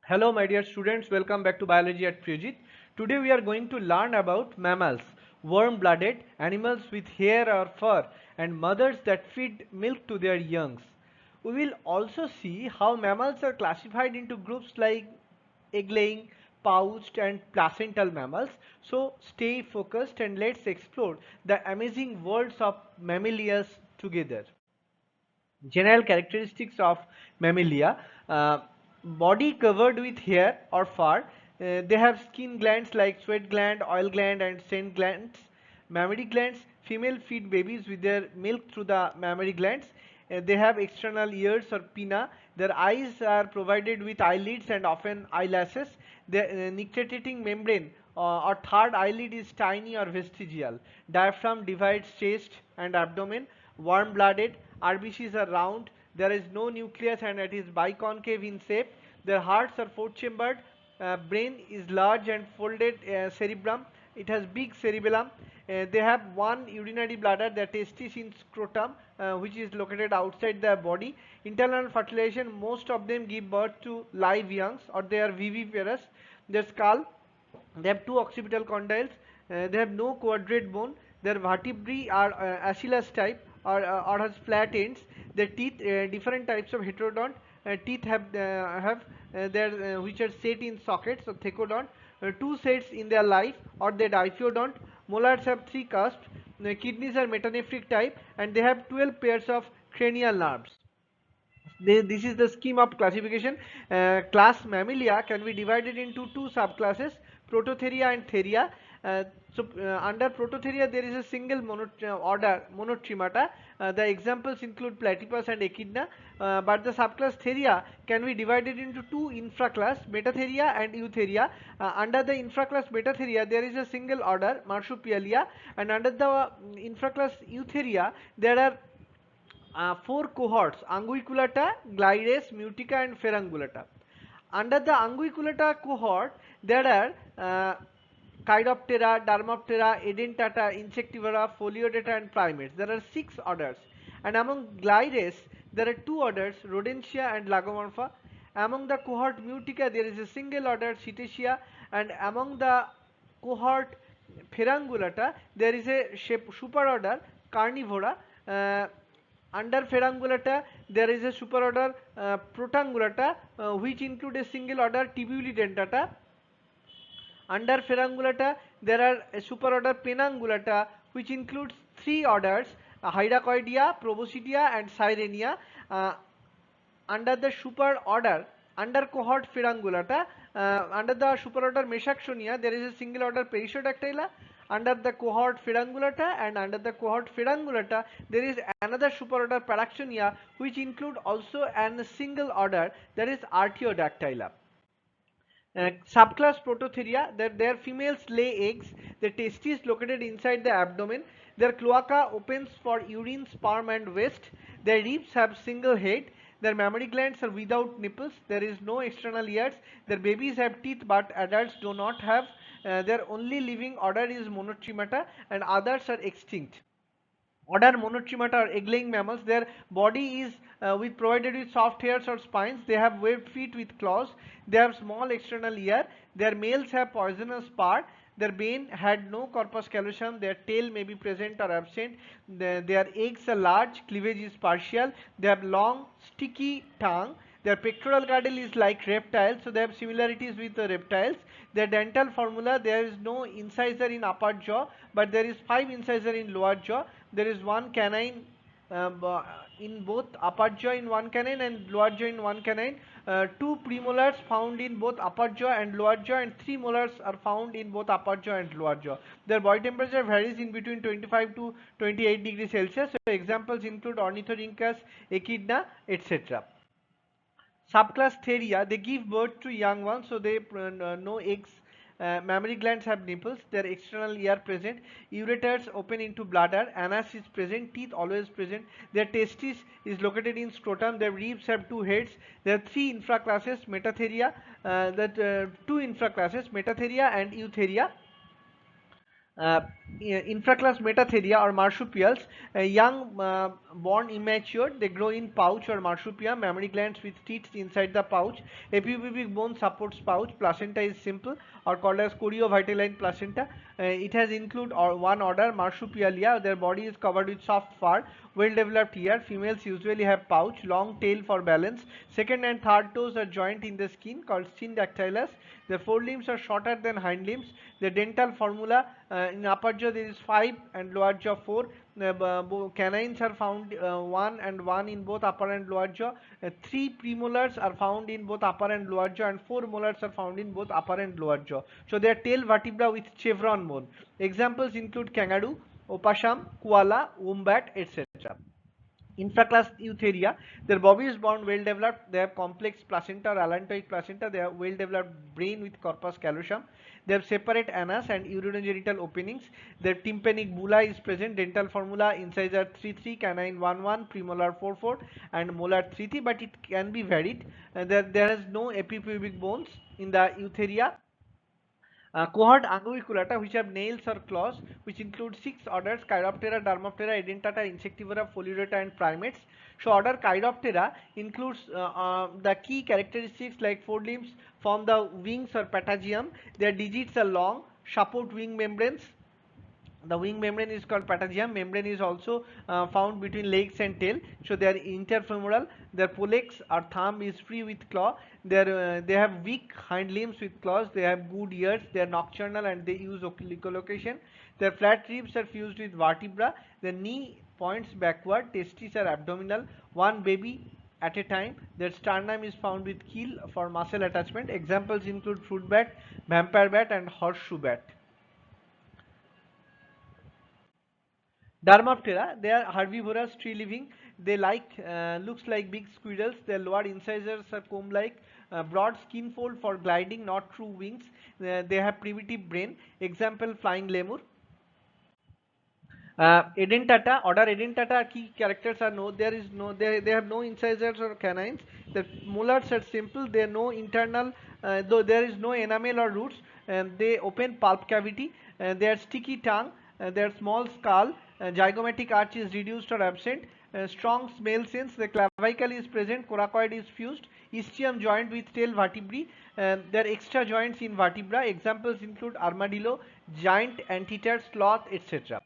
Hello my dear students, welcome back to Biology at Pujit. Today we are going to learn about mammals, warm-blooded animals with hair or fur and mothers that feed milk to their youngs. We will also see how mammals are classified into groups like egg-laying, pouched and placental mammals. So stay focused and let's explore the amazing worlds of mammalias together. General characteristics of mammalia: body covered with hair or fur. They have skin glands like sweat gland, oil gland and scent glands. Mammary glands: female feed babies with their milk through the mammary glands. They have external ears or pinna. Their eyes are provided with eyelids and often eyelashes. The nictitating membrane or third eyelid is tiny or vestigial. Diaphragm divides chest and abdomen. Warm-blooded. RBCs are round. There is no nucleus and it is biconcave in shape. Their hearts are four-chambered. Brain is large and folded cerebrum. It has big cerebellum. They have one urinary bladder, the testis in scrotum, which is located outside the body. Internal fertilization: most of them give birth to live youngs or they are viviparous. Their skull: they have two occipital condyles. They have no quadrate bone. Their vertebrae are acillaris type or has flat ends. Their teeth: different types of heterodont. Teeth have their which are set in sockets, or thecodont. Two sets in their life, or they diphyodont. Molars have three cusps. Kidneys are metanephric type, and they have 12 pairs of cranial nerves. This is the scheme of classification. Class Mammalia can be divided into two subclasses, Prototheria and Theria. Under Prototheria there is a single order Monotremata. The examples include Platypus and Echidna. But the subclass Theria can be divided into two infraclass, Metatheria and Eutheria. Under the infraclass Metatheria there is a single order Marsupialia, and under the infraclass Eutheria there are four cohorts: Unguiculata, Glides, Mutica and Ferangulata. Under the Unguiculata cohort there are Chiroptera, Dermoptera, Edentata, Insectivora, Foliodata and primates. There are six orders. And among Glides there are two orders, Rodentia and Lagomorpha. Among the cohort Mutica there is a single order, Cetacea, and among the cohort Ferangulata there is a superorder, Carnivora. Uh, Under Ferangulata there is a superorder Protangulata, which include a single order Tibulidentata. Under Ferangulata there are a superorder Penangulata, which includes three orders, Hyracoidea, Proboscidea and Sirenia. Uh, Under the superorder, under cohort Ferangulata, under the superorder Mesacsonia there is a single order Perissodactyla. Under the cohort Ferangulata and under the cohort Ferangulata there is another superorder Paraxonia, which include also a single order, that is Artiodactyla. Subclass Prototheria, that their females lay eggs. The testes located inside the abdomen. Their cloaca opens for urine, sperm and waste. Their ribs have single head. Their mammary glands are without nipples. There is no external ears. Their babies have teeth but adults do not have. Their only living order is Monotremata and others are extinct. Other Monotremata are egg-laying mammals. Their body is provided with soft hairs or spines. They have webbed feet with claws. They have small external ear. Their males have poisonous spur. Their bane had no corpus callosum. Their tail may be present or absent. Their eggs are large. Cleavage is partial. They have long, sticky tongue. Their pectoral girdle is like reptiles, so they have similarities with the reptiles. Their dental formula: there is no incisor in upper jaw, but there is 5 incisor in lower jaw. There is one canine in both upper jaw in one canine and lower jaw in one canine. Two premolars found in both upper jaw and lower jaw, and three molars are found in both upper jaw and lower jaw. Their body temperature varies in between 25 to 28 degrees Celsius. So examples include Ornithorhynchus, Echidna, etc. Subclass Theria, they give birth to young ones, so they no eggs. Mammary glands have nipples. Their external ear present. Ureters open into bladder. Anus is present. Teeth always present. Their testis is located in scrotum. Their ribs have two heads. There are three infraclasses: Metatheria, two infraclasses, Metatheria and Eutheria. uh, infraclass metatheria or marsupials, young born immature, they grow in pouch or marsupia, mammary glands with teeth inside the pouch, epipubic bone supports pouch, placenta is simple or called as choriovitelline placenta. It has include or one order marsupialia, their body is covered with soft fur, well developed ear, females usually have pouch, long tail for balance, second and third toes are joint in the skin called syndactylus, the forelimbs are shorter than hind limbs, the dental formula, in upper jaw there is 5 and lower jaw 4. Canines are found 1 and 1 in both upper and lower jaw. 3 premolars are found in both upper and lower jaw, and 4 molars are found in both upper and lower jaw. So they are tail vertebra with chevron bone. Examples include kangaroo, opossum, koala, wombat, etc. Infraclass eutheria, their body is born well developed, they have complex placenta or allantoic placenta, they have well developed brain with corpus callosum, they have separate anus and urinogenital openings, their tympanic bulla is present, dental formula, incisor 3-3, canine 1-1, premolar 4-4 and molar 3-3, but it can be varied. There is no epipubic bones in the eutheria. Cohort Anguiculata, which have nails or claws, which include 6 orders: Chiroptera, Dermoptera, Edentata, Insectivora, Foliodata, and primates. So, order Chiroptera includes the key characteristics like forelimbs form the wings or patagium. Their digits are long, support wing membranes. The wing membrane is called patagium. Membrane is also found between legs and tail. So they are interfemoral. Their pollex or thumb is free with claw. They have weak hind limbs with claws. They have good ears. They are nocturnal and they use echolocation. Their flat ribs are fused with vertebra. The knee points backward. Testes are abdominal. One baby at a time. Their sternum is found with keel for muscle attachment. Examples include fruit bat, vampire bat, and horseshoe bat. Dermoptera, they are herbivorous, tree living. They looks like big squirrels. Their lower incisors are comb-like, broad skin fold for gliding, not true wings. They have primitive brain. Example: flying lemur. Edentata, order Edentata, key characters are no, there is no, they have no incisors or canines. The molars are simple, they are no internal, though there is no enamel or roots, and they open pulp cavity, they are sticky tongue, their small skull, zygomatic arch is reduced or absent, strong smell sense, the clavicle is present, coracoid is fused, ischium joint with tail vertebrae, there are extra joints in vertebra. Examples include armadillo, giant anteater, sloth, etc.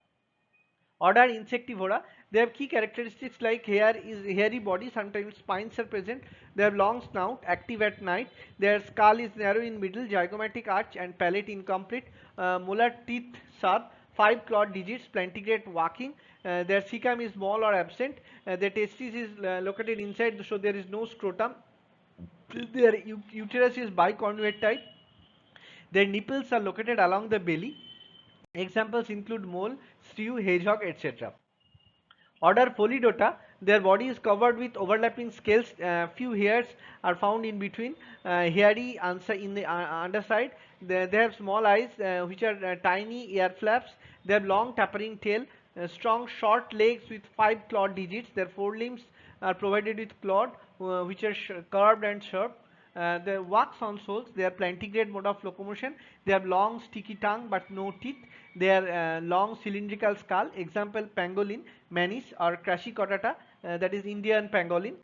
Order Insectivora. They have key characteristics like hair is hairy body, sometimes spines are present. They have long snout, active at night. Their skull is narrow in middle, zygomatic arch and palate incomplete. Molar teeth sharp, 5 clawed digits, plantigrade walking. Their cecum is small or absent. Their testis is located inside, so there is no scrotum. Their uterus is biconvex type. Their nipples are located along the belly. Examples include mole, shrew, hedgehog, etc. Order Polydota, their body is covered with overlapping scales. Few hairs are found in between. Hairy answer in the underside. They have small eyes, which are tiny ear flaps. They have long tapering tail. Strong short legs with 5 clawed digits. Their forelimbs are provided with clawed, which are curved and sharp. They wax on soles. They are plantigrade mode of locomotion. They have long sticky tongue but no teeth. They are long cylindrical skull. Example: pangolin, manis, or crashicotata, that is Indian pangolin.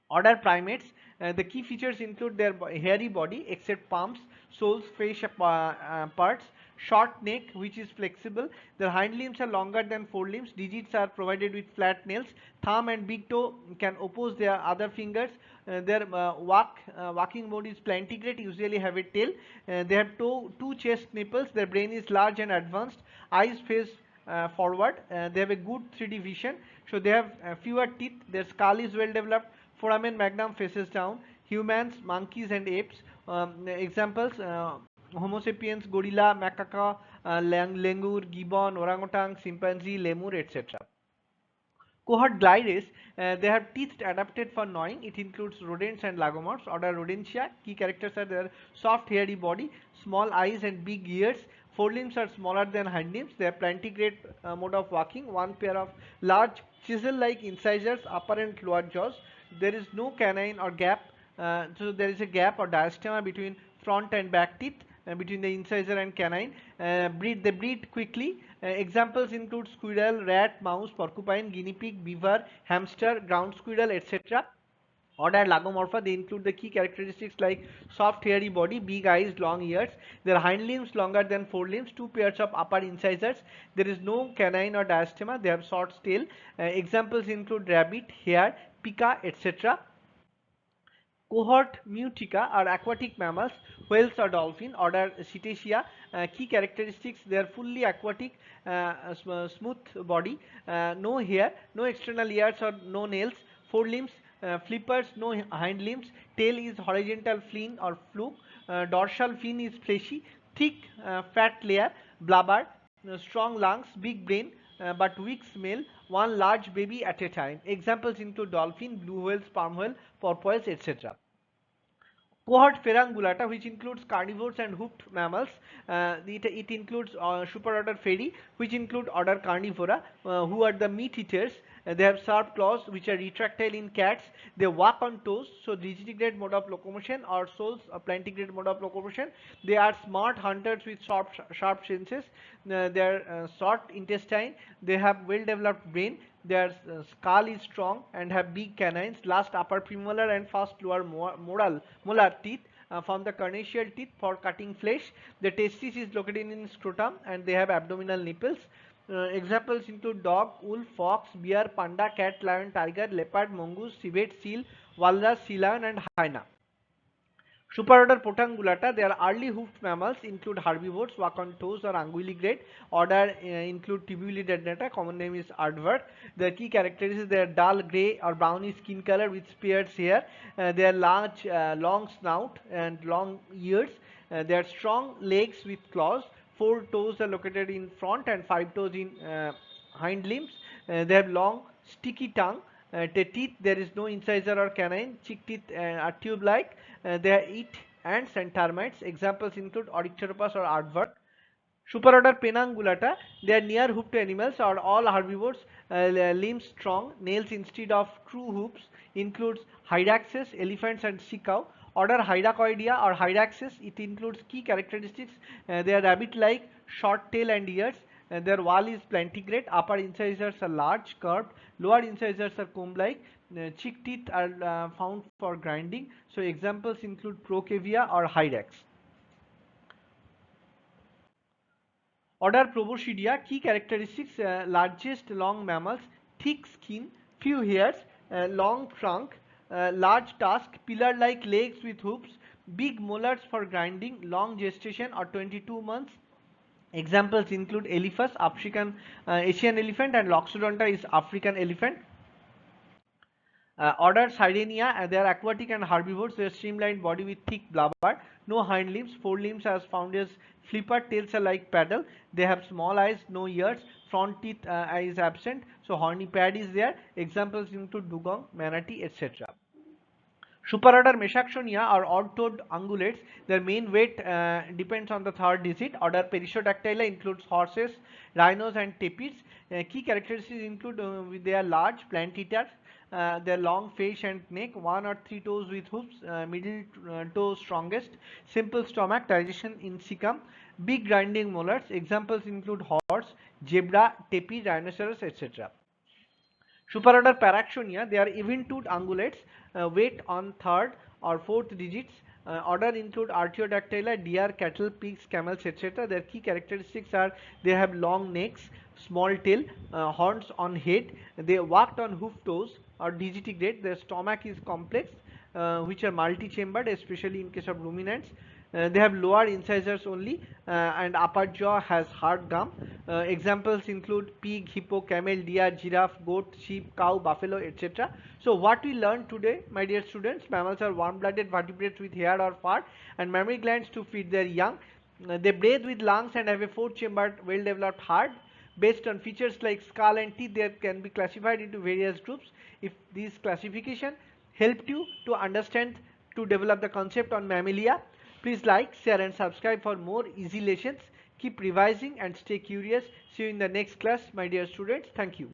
Order Primates. The key features include their hairy body except palms, soles, face parts, short neck which is flexible. Their hind limbs are longer than forelimbs. Digits are provided with flat nails. Thumb and big toe can oppose their other fingers. Their walking mode is plantigrade, usually have a tail. They have two chest nipples. Their brain is large and advanced. Eyes face forward. They have a good 3D vision. So they have fewer teeth. Their skull is well developed. Foramen magnum faces down. Humans, monkeys, and apes. Examples: Homo sapiens, gorilla, macaque, langur, gibbon, orangutan, chimpanzee, lemur, etc. Cohort Glides, they have teeth adapted for gnawing. It includes rodents and lagomorphs. Order Rodentia. Key characters are their soft hairy body, small eyes and big ears. Forelimbs are smaller than hind limbs. They have plantigrade mode of walking. One pair of large chisel-like incisors, upper and lower jaws. There is no canine or gap. So there is a gap or diastema between front and back teeth. between the incisor and canine. They breed quickly. Examples include squirrel, rat, mouse, porcupine, guinea pig, beaver, hamster, ground squirrel, etc. Order Lagomorpha, they include the key characteristics like soft hairy body, big eyes, long ears. Their hind limbs longer than forelimbs, two pairs of upper incisors. There is no canine or diastema. They have short tail. Examples include rabbit, hare, pika, etc. Cohort Mutica are aquatic mammals, whales or dolphin, order Cetacea. Key characteristics, they are fully aquatic, smooth body, no hair, no external ears or no nails, forelimbs, flippers, no hind limbs, tail is horizontal fin or fluke, dorsal fin is fleshy, thick fat layer, blubber, strong lungs, big brain, but weak smell, one large baby at a time. Examples include dolphin, blue whale, sperm whale, porpoise, etc. Cohort Ferangulata, which includes carnivores and hoofed mammals. It includes superorder Feri, which include order Carnivora, who are the meat eaters. They have sharp claws, which are retractile in cats. They walk on toes, so digitigrade mode of locomotion, or soles, a plantigrade mode of locomotion. They are smart hunters with sharp senses. They are short intestine. They have well-developed brain. Their skull is strong and have big canines. Last upper premolar and first lower molar teeth from the carnassial teeth for cutting flesh. The testis is located in scrotum and they have abdominal nipples. Examples include dog, wolf, fox, bear, panda, cat, lion, tiger, leopard, mongoose, civet, seal, walrus, sea lion, and hyena. Superorder Potangulata, they are early hoofed mammals, include herbivores, walk on toes or anguilligrade. Order include Tubulidendata, common name is aardvark. The key characteristics, they are dull grey or brownish skin color with sparse hair. They are large, long snout and long ears. They are strong legs with claws. 4 toes are located in front and 5 toes in hind limbs. They have long, sticky tongue. The teeth, there is no incisor or canine. Cheek teeth are tube-like. They eat ants and termites. Examples include Orycteropus or aardvark. Superorder Penangulata, they are near hoofed animals or all herbivores, limbs strong, nails instead of true hoofs, includes hyraxes, elephants and sea cow. Order Hyracoidea or hyraxes, it includes key characteristics, they are rabbit-like, short tail and ears, their wall is plantigrade, upper incisors are large, curved, lower incisors are comb-like, cheek teeth are found for grinding. So examples include Procavia or hyrax. Order Proboscidea, key characteristics, largest long mammals, thick skin, few hairs, long trunk, large tusk, pillar-like legs with hooves, big molars for grinding, long gestation or 22 months. Examples include Elephas, African Asian elephant, and Loxodonta is African elephant. Order Sirenia, they are aquatic and herbivores. They are streamlined body with thick blubber, no hind limbs, forelimbs as found as flipper, tails are like paddle. They have small eyes, no ears, front teeth is absent, so horny pad is there. Examples include dugong, manatee, etc. Superorder Mesacsonia are odd-toed ungulates. Their main weight depends on the third digit. Order Perissodactyla includes horses, rhinos, and tapirs. Key characteristics include they are large plant eaters. Their long face and neck, 1 or 3 toes with hooves, middle toe strongest, simple stomach, digestion in cecum, big grinding molars. Examples include horse, zebra, tapir, rhinoceros, etc. Superorder Paraxonia, they are even-toed ungulates, weight on third or fourth digits. Order include Artiodactyla, deer, cattle, pigs, camels, etc. Their key characteristics are they have long necks, small tail, horns on head. They walked on hoof toes or digitigrade. Their stomach is complex, which are multi-chambered, especially in case of ruminants. They have lower incisors only and upper jaw has hard gum. Examples include pig, hippo, camel, deer, giraffe, goat, sheep, cow, buffalo, etc. So what we learned today, my dear students, mammals are warm-blooded vertebrates with hair or fur and mammary glands to feed their young. They breathe with lungs and have a 4-chambered, well-developed heart. Based on features like skull and teeth, they can be classified into various groups. If this classification helped you to understand, to develop the concept on Mammalia, please like, share and subscribe for more easy lessons. Keep revising and stay curious. See you in the next class, my dear students. Thank you.